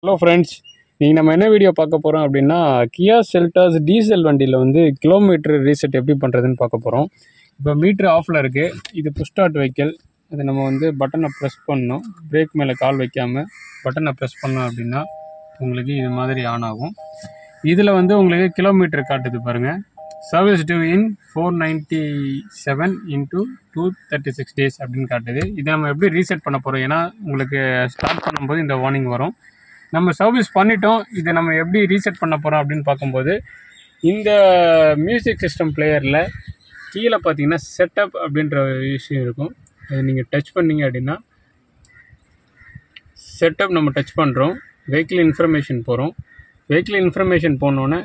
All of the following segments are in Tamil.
ஹலோ ஃப்ரெண்ட்ஸ், நீங்கள் நம்ம என்ன வீடியோ பார்க்க போகிறோம் அப்படின்னா கியா செல்டாஸ் டீசல் வண்டியில் வந்து கிலோமீட்டர் ரீசெட் எப்படி பண்ணுறதுன்னு பார்க்க போகிறோம். இப்போ மீட்ரு ஆஃபில் இருக்குது. இது புஷ் ஸ்டார்ட் வெஹிக்கிள். அதை நம்ம வந்து பட்டனை ப்ரெஸ் பண்ணணும். பிரேக் மேலே கால் வைக்காமல் பட்டனை ப்ரெஸ் பண்ணோம் அப்படின்னா உங்களுக்கு இது மாதிரி ஆன் ஆகும். இதில் வந்து உங்களுக்கு கிலோமீட்டர் காட்டுது பாருங்கள். சர்வீஸ் டியூ இன் 497 into 236 days அப்படின்னு காட்டுது. இதை நம்ம எப்படி ரீசெட் பண்ண போகிறோம்? ஏன்னா உங்களுக்கு ஸ்டார்ட் பண்ணும்போது இந்த வார்னிங் வரும். நம்ம சர்வீஸ் பண்ணிட்டோம், இதை நம்ம எப்படி ரீசெட் பண்ண போகிறோம் அப்படின்னு பார்க்கும்போது இந்த மியூசிக் சிஸ்டம் பிளேயரில் கீழே பார்த்தீங்கன்னா செட்டப் அப்படின்ற விஷயம் இருக்கும். அது நீங்கள் டச் பண்ணிங்க அப்படின்னா செட்டப் நம்ம டச் பண்ணுறோம். வெஹிக்கிள் இன்ஃபர்மேஷன் போகிறோம். வெஹிக்கிள் இன்ஃபர்மேஷன் போனோன்னே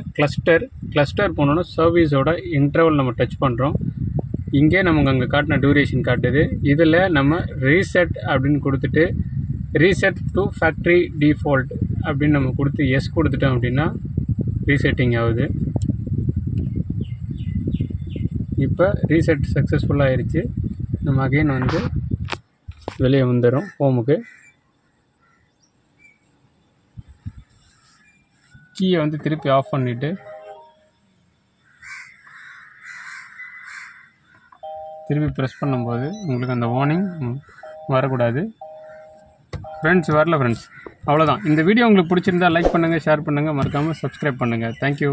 கிளஸ்டர் போனோன்னா சர்வீஸோட இன்டர்வல் நம்ம டச் பண்ணுறோம். இங்கே நமக்கு அங்கே காட்டின டியூரேஷன் காட்டுது. இதில் நம்ம ரீசெட் அப்படின்னு கொடுத்துட்டு ரீசெட் டு ஃபேக்ட்ரி டிஃபால்ட் அப்படின்னு நம்ம கொடுத்து எஸ் கொடுத்துட்டோம் அப்படின்னா ரீசெட்டிங் ஆகுது. இப்போ ரீசெட் சக்ஸஸ்ஃபுல்லாக ஆயிடுச்சு. நம்ம அகைன் வந்து வெளியே வந்துடும் ஹோமுக்கு. கீயை வந்து திருப்பி ஆஃப் பண்ணிவிட்டு திருப்பி ப்ரெஸ் பண்ணும்போது உங்களுக்கு அந்த வார்னிங் வரக்கூடாது. ஃப்ரெண்ட்ஸ், வரல ஃப்ரெண்ட்ஸ், அவ்வளோதான். இந்த வீடியோ உங்களுக்கு பிடிச்சிருந்தா லைக் பண்ணுங்கள், ஷேர் பண்ணுங்கள், மறக்காமல் சப்ஸ்கிரைப் பண்ணுங்கள். தேங்க்யூ.